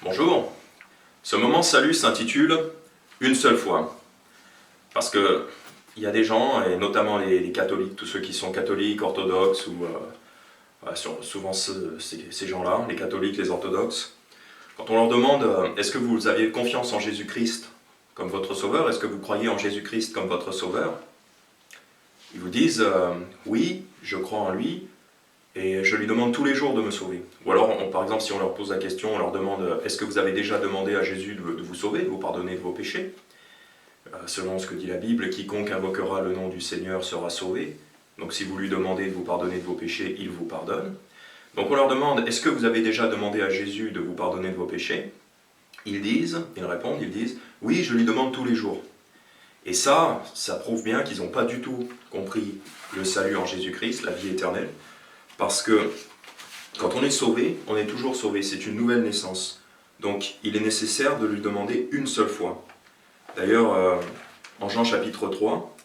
Bonjour, ce moment salut s'intitule « Une seule fois ». Parce que il y a des gens, et notamment les catholiques, tous ceux qui sont catholiques, orthodoxes, ou souvent ces gens-là, les catholiques, les orthodoxes, quand on leur demande est-ce que vous avez confiance en Jésus-Christ comme votre sauveur, est-ce que vous croyez en Jésus-Christ comme votre sauveur, ils vous disent oui, je crois en lui, et je lui demande tous les jours de me sauver. Ou alors, par exemple, si on leur pose la question, on leur demande est-ce que vous avez déjà demandé à Jésus de vous sauver, de vous pardonner de vos péchés? Selon ce que dit la Bible, quiconque invoquera le nom du Seigneur sera sauvé. Donc si vous lui demandez de vous pardonner de vos péchés, il vous pardonne. Donc on leur demande est-ce que vous avez déjà demandé à Jésus de vous pardonner de vos péchés? Ils répondent, ils disent oui, je lui demande tous les jours. Et ça prouve bien qu'ils n'ont pas du tout compris le salut en Jésus-Christ, la vie éternelle. Parce que quand on est sauvé, on est toujours sauvé. C'est une nouvelle naissance. Donc il est nécessaire de lui demander une seule fois. D'ailleurs, en Jean chapitre 3,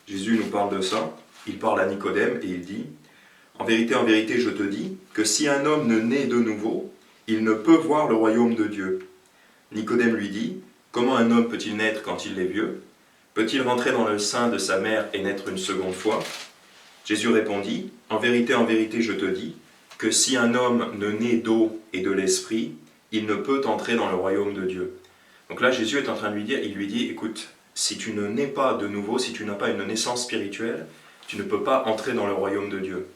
Jésus nous parle de ça. Il parle à Nicodème et il dit « En vérité, je te dis que si un homme ne naît de nouveau, il ne peut voir le royaume de Dieu. » Nicodème lui dit « Comment un homme peut-il naître quand il est vieux? Peut-il rentrer dans le sein de sa mère et naître une seconde fois ?» Jésus répondit « En vérité, je te dis que si un homme ne naît d'eau et de l'esprit, il ne peut entrer dans le royaume de Dieu. » Donc là, Jésus est en train de lui dire, il lui dit, écoute, si tu ne nais pas de nouveau, si tu n'as pas une naissance spirituelle, tu ne peux pas entrer dans le royaume de Dieu.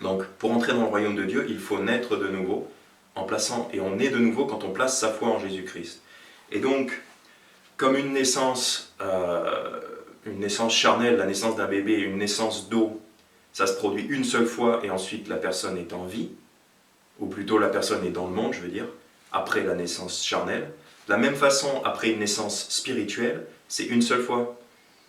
Donc, pour entrer dans le royaume de Dieu, il faut naître de nouveau, et on naît de nouveau quand on place sa foi en Jésus-Christ. Et donc, comme une naissance charnelle, la naissance d'un bébé, une naissance d'eau, ça se produit une seule fois et ensuite la personne est en vie, ou plutôt la personne est dans le monde, je veux dire, après la naissance charnelle. De la même façon, après une naissance spirituelle, c'est une seule fois.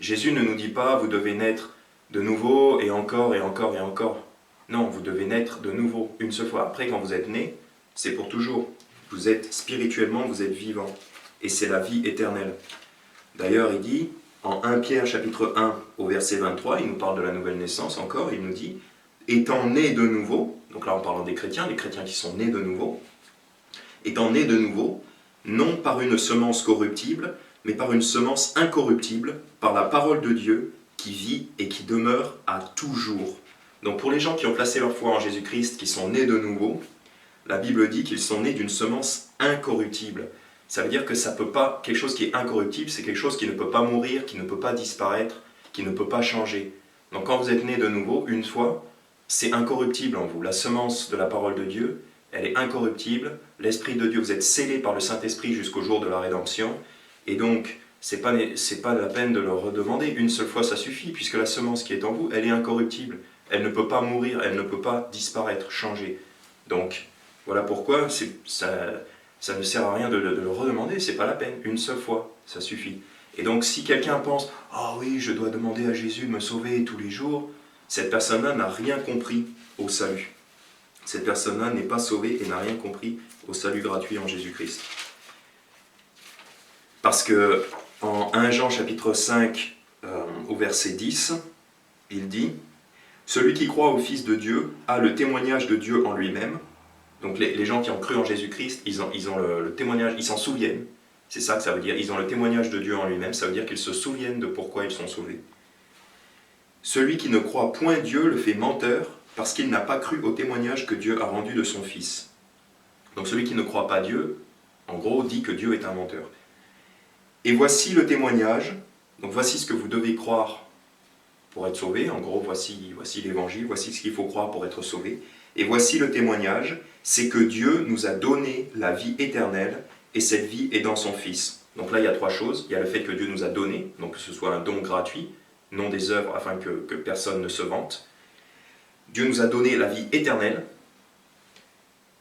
Jésus ne nous dit pas, vous devez naître de nouveau et encore et encore et encore. Non, vous devez naître de nouveau, une seule fois. Après, quand vous êtes né, c'est pour toujours. Vous êtes spirituellement, vous êtes vivant. Et c'est la vie éternelle. D'ailleurs, il dit, en 1 Pierre chapitre 1 au verset 23, il nous parle de la nouvelle naissance encore, il nous dit, étant né de nouveau, donc là en parlant des chrétiens qui sont nés de nouveau, étant nés de nouveau, non par une semence corruptible, mais par une semence incorruptible, par la parole de Dieu, qui vit et qui demeure à toujours. Donc pour les gens qui ont placé leur foi en Jésus-Christ, qui sont nés de nouveau, la Bible dit qu'ils sont nés d'une semence incorruptible. Ça veut dire que ça peut pas, quelque chose qui est incorruptible, c'est quelque chose qui ne peut pas mourir, qui ne peut pas disparaître, qui ne peut pas changer. Donc quand vous êtes né de nouveau, une fois, c'est incorruptible en vous. La semence de la parole de Dieu, elle est incorruptible. L'Esprit de Dieu, vous êtes scellés par le Saint-Esprit jusqu'au jour de la rédemption. Et donc, c'est pas la peine de le redemander. Une seule fois, ça suffit, puisque la semence qui est en vous, elle est incorruptible. Elle ne peut pas mourir, elle ne peut pas disparaître, changer. Donc, voilà pourquoi ça ne sert à rien de le redemander, c'est pas la peine. Une seule fois, ça suffit. Et donc, si quelqu'un pense « Ah oui, je dois demander à Jésus de me sauver tous les jours », cette personne-là n'a rien compris au salut. Cette personne-là n'est pas sauvée et n'a rien compris au salut gratuit en Jésus-Christ. Parce que en 1 Jean chapitre 5 au verset 10, il dit « Celui qui croit au Fils de Dieu a le témoignage de Dieu en lui-même. » Donc les gens qui ont cru en Jésus-Christ, ils ont le témoignage, ils s'en souviennent. C'est ça que ça veut dire. Ils ont le témoignage de Dieu en lui-même. Ça veut dire qu'ils se souviennent de pourquoi ils sont sauvés. Celui qui ne croit point Dieu le fait menteur, parce qu'il n'a pas cru au témoignage que Dieu a rendu de son Fils. Donc celui qui ne croit pas Dieu, en gros, dit que Dieu est un menteur. Et voici le témoignage, donc voici ce que vous devez croire pour être sauvé, en gros, voici l'évangile, voici ce qu'il faut croire pour être sauvé. Et voici le témoignage, c'est que Dieu nous a donné la vie éternelle, et cette vie est dans son Fils. Donc là, il y a trois choses. Il y a le fait que Dieu nous a donné, donc que ce soit un don gratuit, non des œuvres, afin que personne ne se vante. Dieu nous a donné la vie éternelle,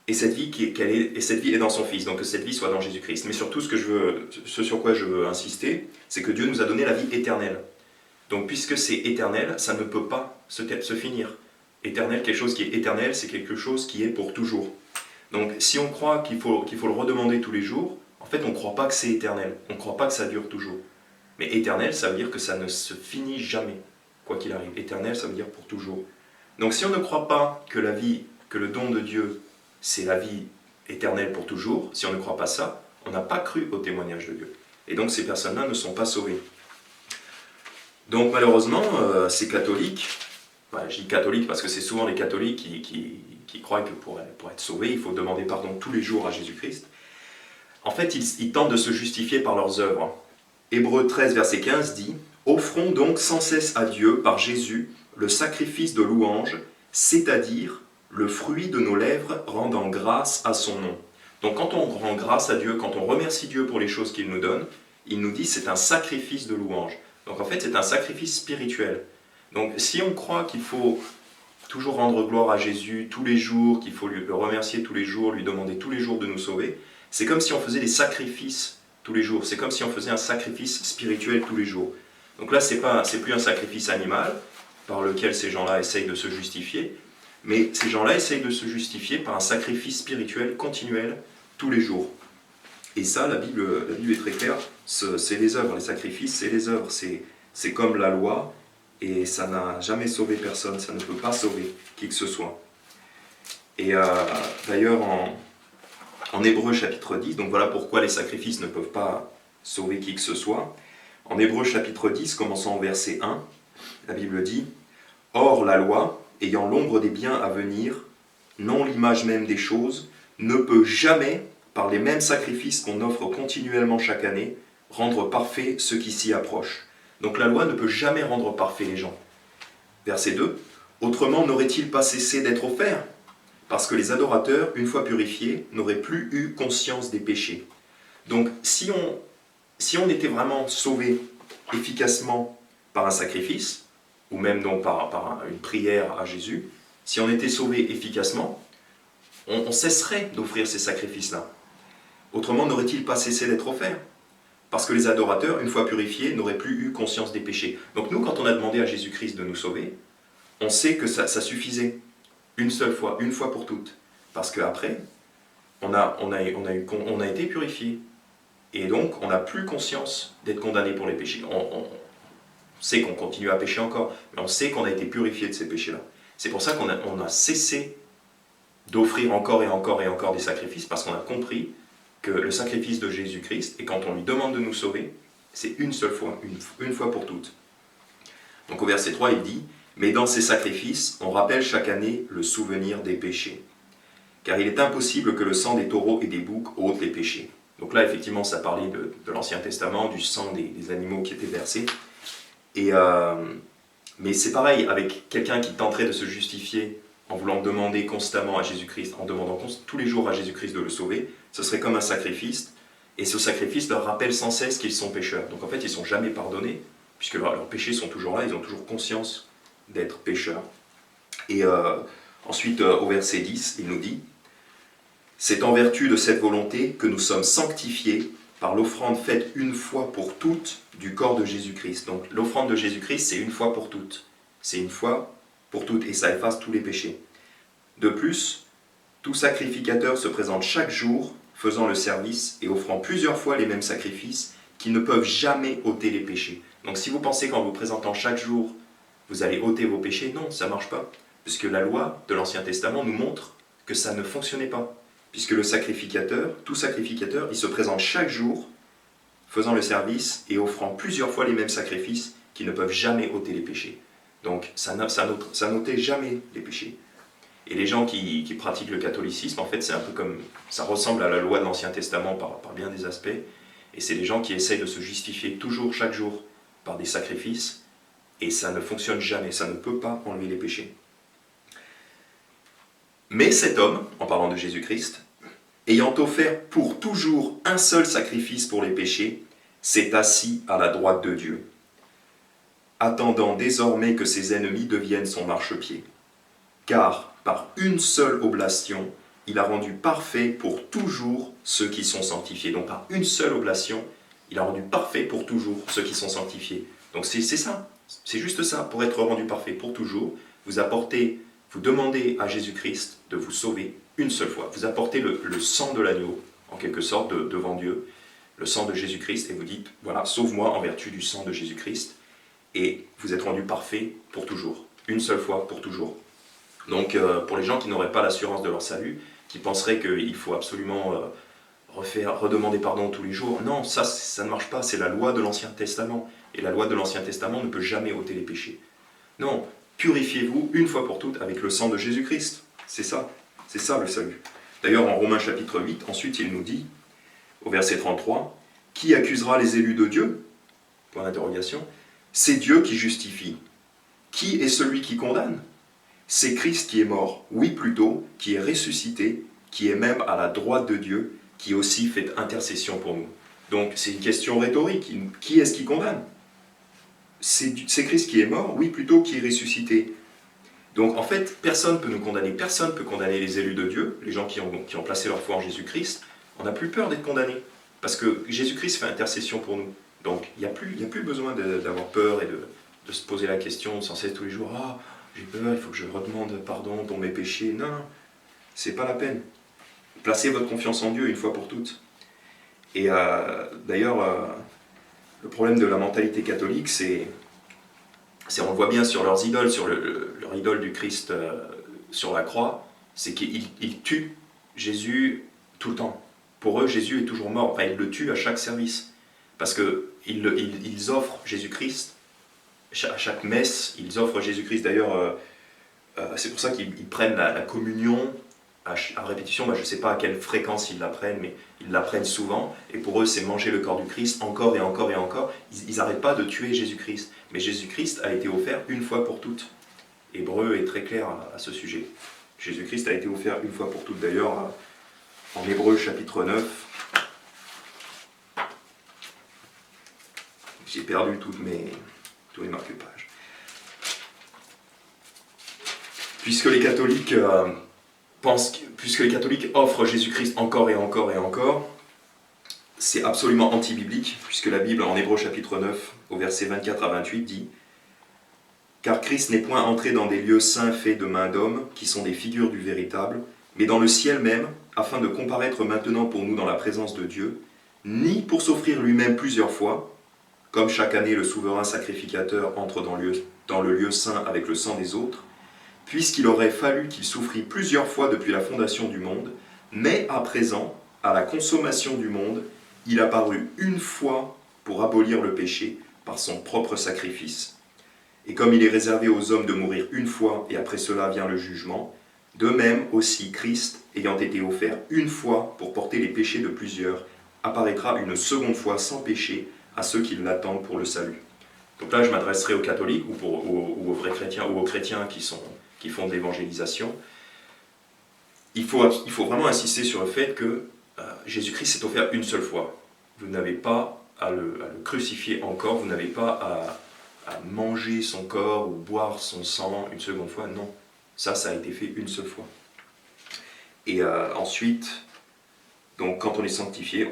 et cette vie est dans son Fils, donc que cette vie soit dans Jésus-Christ. Mais surtout, ce sur quoi je veux insister, c'est que Dieu nous a donné la vie éternelle. Donc puisque c'est éternel, ça ne peut pas se finir. Éternel, quelque chose qui est éternel, c'est quelque chose qui est pour toujours. Donc si on croit qu'il faut le redemander tous les jours, en fait on ne croit pas que c'est éternel, on ne croit pas que ça dure toujours. Mais éternel, ça veut dire que ça ne se finit jamais, quoi qu'il arrive. Éternel, ça veut dire pour toujours. Donc si on ne croit pas que la vie, que le don de Dieu, c'est la vie éternel pour toujours, si on ne croit pas ça, on n'a pas cru au témoignage de Dieu. Et donc ces personnes-là ne sont pas sauvées. Donc malheureusement, ces catholiques, je dis catholiques parce que c'est souvent les catholiques qui croient que pour être sauvés, il faut demander pardon tous les jours à Jésus-Christ. En fait, ils tentent de se justifier par leurs œuvres. Hébreux 13, verset 15 dit « Offrons donc sans cesse à Dieu, par Jésus, le sacrifice de louange, c'est-à-dire le fruit de nos lèvres rendant grâce à son nom. » Donc quand on rend grâce à Dieu, quand on remercie Dieu pour les choses qu'il nous donne, il nous dit c'est un sacrifice de louange. Donc en fait c'est un sacrifice spirituel. Donc si on croit qu'il faut toujours rendre gloire à Jésus tous les jours, qu'il faut le remercier tous les jours, lui demander tous les jours de nous sauver, c'est comme si on faisait des sacrifices tous les jours. C'est comme si on faisait un sacrifice spirituel tous les jours. Donc là, c'est plus un sacrifice animal par lequel ces gens-là essayent de se justifier, mais ces gens-là essayent de se justifier par un sacrifice spirituel continuel tous les jours. Et ça, la Bible est très claire, c'est les œuvres, les sacrifices, c'est les œuvres. C'est comme la loi, et ça n'a jamais sauvé personne, ça ne peut pas sauver qui que ce soit. Et d'ailleurs, en Hébreux chapitre 10, donc voilà pourquoi les sacrifices ne peuvent pas sauver qui que ce soit. En Hébreux chapitre 10, commençant au verset 1, la Bible dit « Or la loi, ayant l'ombre des biens à venir, non l'image même des choses, ne peut jamais, par les mêmes sacrifices qu'on offre continuellement chaque année, rendre parfait ceux qui s'y approchent. » Donc la loi ne peut jamais rendre parfait les gens. Verset 2, « Autrement n'aurait-il pas cessé d'être offert ? Parce que les adorateurs, une fois purifiés, n'auraient plus eu conscience des péchés. » Donc si on était vraiment sauvé efficacement par un sacrifice, ou même donc par une prière à Jésus, si on était sauvé efficacement, on cesserait d'offrir ces sacrifices-là. Autrement, n'aurait-il pas cessé d'être offert ? Parce que les adorateurs, une fois purifiés, n'auraient plus eu conscience des péchés. Donc nous, quand on a demandé à Jésus-Christ de nous sauver, on sait que ça suffisait. Une seule fois, une fois pour toutes. Parce qu'après, on a été purifié. Et donc, on n'a plus conscience d'être condamné pour les péchés. On sait qu'on continue à pécher encore, mais on sait qu'on a été purifié de ces péchés-là. C'est pour ça qu'on a cessé d'offrir encore et encore et encore des sacrifices, parce qu'on a compris que le sacrifice de Jésus-Christ, et quand on lui demande de nous sauver, c'est une seule fois, une fois pour toutes. Donc au verset 3, il dit « Mais dans ces sacrifices, on rappelle chaque année le souvenir des péchés. Car il est impossible que le sang des taureaux et des boucs ôte les péchés. » Donc là, effectivement, ça parlait de l'Ancien Testament, du sang des animaux qui étaient versés. Mais c'est pareil, avec quelqu'un qui tenterait de se justifier en voulant demander constamment à Jésus-Christ, en demandant tous les jours à Jésus-Christ de le sauver, ce serait comme un sacrifice, et ce sacrifice leur rappelle sans cesse qu'ils sont pécheurs. Donc en fait, ils ne sont jamais pardonnés, puisque leurs péchés sont toujours là, ils ont toujours conscience d'être pécheurs. Et ensuite, au verset 10, il nous dit « C'est en vertu de cette volonté que nous sommes sanctifiés par l'offrande faite une fois pour toutes du corps de Jésus-Christ. » Donc l'offrande de Jésus-Christ, c'est une fois pour toutes. C'est une fois pour toutes, et ça efface tous les péchés. De plus, tout sacrificateur se présente chaque jour, faisant le service et offrant plusieurs fois les mêmes sacrifices qui ne peuvent jamais ôter les péchés. Donc si vous pensez qu'en vous présentant chaque jour, vous allez ôter vos péchés, non, ça ne marche pas. Puisque la loi de l'Ancien Testament nous montre que ça ne fonctionnait pas. Puisque le sacrificateur, tout sacrificateur, il se présente chaque jour, faisant le service et offrant plusieurs fois les mêmes sacrifices qui ne peuvent jamais ôter les péchés. Donc ça n'ôtait jamais les péchés. Et les gens qui pratiquent le catholicisme, en fait, c'est un peu comme, ça ressemble à la loi de l'Ancien Testament par bien des aspects. Et c'est les gens qui essayent de se justifier toujours, chaque jour, par des sacrifices. Et ça ne fonctionne jamais, ça ne peut pas enlever les péchés. Mais cet homme, en parlant de Jésus-Christ, ayant offert pour toujours un seul sacrifice pour les péchés, s'est assis à la droite de Dieu, attendant désormais que ses ennemis deviennent son marchepied. Car par une seule oblation, il a rendu parfait pour toujours ceux qui sont sanctifiés. Donc par une seule oblation, il a rendu parfait pour toujours ceux qui sont sanctifiés. Donc c'est ça, c'est juste ça, pour être rendu parfait pour toujours, vous demandez à Jésus-Christ de vous sauver une seule fois. Vous apportez le sang de l'agneau, en quelque sorte, devant Dieu, le sang de Jésus-Christ, et vous dites, voilà, sauve-moi en vertu du sang de Jésus-Christ, et vous êtes rendu parfait pour toujours, une seule fois pour toujours. Donc pour les gens qui n'auraient pas l'assurance de leur salut, qui penseraient qu'il faut absolument redemander pardon tous les jours. Non, ça ne marche pas, c'est la loi de l'Ancien Testament. Et la loi de l'Ancien Testament ne peut jamais ôter les péchés. Non, purifiez-vous une fois pour toutes avec le sang de Jésus-Christ. C'est ça le salut. D'ailleurs, en Romains chapitre 8, ensuite il nous dit, au verset 33, « Qui accusera les élus de Dieu ?» Point d'interrogation. C'est Dieu qui justifie. Qui est celui qui condamne? C'est Christ qui est mort, oui plutôt, qui est ressuscité, qui est même à la droite de Dieu, qui aussi fait intercession pour nous. Donc c'est une question rhétorique. Qui est-ce qui condamne? C'est Christ qui est mort, oui plutôt, qui est ressuscité. Donc en fait, personne ne peut nous condamner, personne ne peut condamner les élus de Dieu, les gens qui ont placé leur foi en Jésus-Christ. On n'a plus peur d'être condamnés, parce que Jésus-Christ fait intercession pour nous. Donc il n'y a plus besoin d'avoir peur et de se poser la question sans cesse tous les jours, « Ah, j'ai peur, il faut que je redemande pardon pour mes péchés. » Non, c'est pas la peine. Placez votre confiance en Dieu une fois pour toutes. Et d'ailleurs, le problème de la mentalité catholique, on le voit bien sur leurs idoles, sur leur idole du Christ sur la croix, c'est qu'ils tuent Jésus tout le temps. Pour eux, Jésus est toujours mort. Enfin, ils le tuent à chaque service. Parce qu'ils offrent Jésus-Christ, à chaque messe, ils offrent Jésus-Christ. D'ailleurs, c'est pour ça qu'ils prennent la communion à répétition. Je ne sais pas à quelle fréquence ils la prennent, mais ils la prennent souvent. Et pour eux, c'est manger le corps du Christ encore et encore et encore. Ils n'arrêtent pas de tuer Jésus-Christ. Mais Jésus-Christ a été offert une fois pour toutes. Hébreu est très clair à ce sujet. Jésus-Christ a été offert une fois pour toutes. D'ailleurs, en Hébreu chapitre 9, j'ai perdu tous les marque-pages. Puisque les catholiques offrent Jésus-Christ encore et encore et encore, c'est absolument anti-biblique, puisque la Bible, en Hébreux chapitre 9, au verset 24 à 28, dit « Car Christ n'est point entré dans des lieux saints faits de mains d'hommes, qui sont des figures du véritable, mais dans le ciel même, afin de comparaître maintenant pour nous dans la présence de Dieu, ni pour s'offrir lui-même plusieurs fois, comme chaque année le souverain sacrificateur entre dans le lieu saint avec le sang des autres, puisqu'il aurait fallu qu'il souffrit plusieurs fois depuis la fondation du monde, mais à présent, à la consommation du monde, il apparut une fois pour abolir le péché par son propre sacrifice. Et comme il est réservé aux hommes de mourir une fois et après cela vient le jugement, de même aussi Christ, ayant été offert une fois pour porter les péchés de plusieurs, apparaîtra une seconde fois sans péché à ceux qui l'attendent pour le salut. » Donc là, je m'adresserai aux catholiques ou aux vrais chrétiens ou aux chrétiens qui font de l'évangélisation. Il faut vraiment insister sur le fait que Jésus-Christ s'est offert une seule fois. Vous n'avez pas à le crucifier encore, vous n'avez pas à manger son corps ou boire son sang une seconde fois, non. Ça a été fait une seule fois. Et ensuite, donc quand on est sanctifié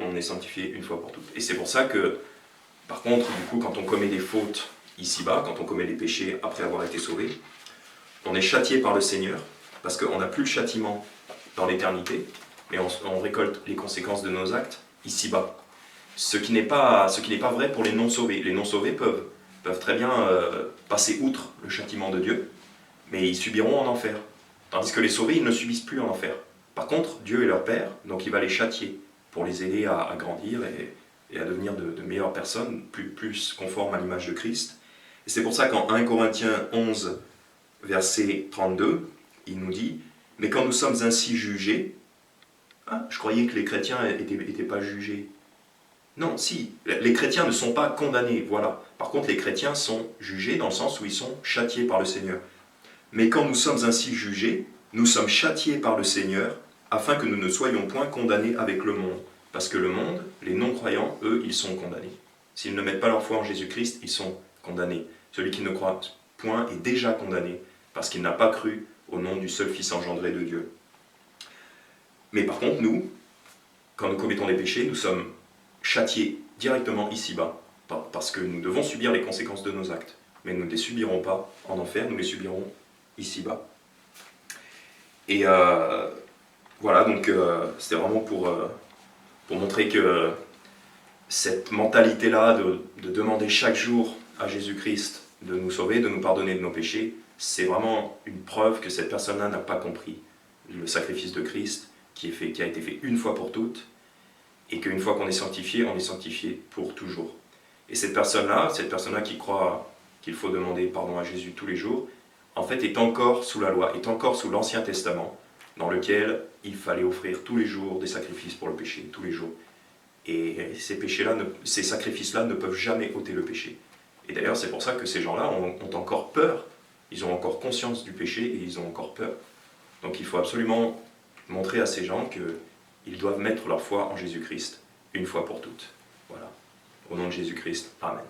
une fois pour toutes. Et c'est pour ça que, par contre, du coup, quand on commet des fautes ici-bas, quand on commet des péchés après avoir été sauvé, on est châtié par le Seigneur, parce qu'on n'a plus le châtiment dans l'éternité, mais on récolte les conséquences de nos actes ici-bas. Ce qui n'est pas vrai pour les non-sauvés. Les non-sauvés peuvent très bien passer outre le châtiment de Dieu, mais ils subiront en enfer. Tandis que les sauvés, ils ne subissent plus en enfer. Par contre, Dieu est leur Père, donc il va les châtier pour les aider à grandir et à devenir de meilleures personnes, plus conformes à l'image de Christ. Et c'est pour ça qu'en 1 Corinthiens 11, verset 32, il nous dit « Mais quand nous sommes ainsi jugés, je croyais que les chrétiens n'étaient pas jugés. » Non, si, les chrétiens ne sont pas condamnés, voilà. Par contre, les chrétiens sont jugés dans le sens où ils sont châtiés par le Seigneur. Mais quand nous sommes ainsi jugés, nous sommes châtiés par le Seigneur, afin que nous ne soyons point condamnés avec le monde. Parce que le monde, les non-croyants, eux, ils sont condamnés. S'ils ne mettent pas leur foi en Jésus-Christ, ils sont condamnés. Celui qui ne croit point est déjà condamné, parce qu'il n'a pas cru au nom du seul Fils engendré de Dieu. Mais par contre, nous, quand nous commettons des péchés, nous sommes châtiés directement ici-bas, parce que nous devons subir les conséquences de nos actes. Mais nous ne les subirons pas en enfer, nous les subirons ici-bas. Et voilà, donc c'était vraiment pour montrer que cette mentalité-là de demander chaque jour à Jésus-Christ de nous sauver, de nous pardonner de nos péchés, c'est vraiment une preuve que cette personne-là n'a pas compris le sacrifice de Christ qui a été fait une fois pour toutes, et qu'une fois qu'on est sanctifié, on est sanctifié pour toujours. Et cette personne-là qui croit qu'il faut demander pardon à Jésus tous les jours, en fait est encore sous la loi, est encore sous l'Ancien Testament, dans lequel il fallait offrir tous les jours des sacrifices pour le péché, tous les jours. Et ces sacrifices-là ne peuvent jamais ôter le péché. Et d'ailleurs, c'est pour ça que ces gens-là ont encore peur, ils ont encore conscience du péché et ils ont encore peur. Donc il faut absolument montrer à ces gens qu'ils doivent mettre leur foi en Jésus-Christ, une fois pour toutes. Voilà. Au nom de Jésus-Christ, Amen.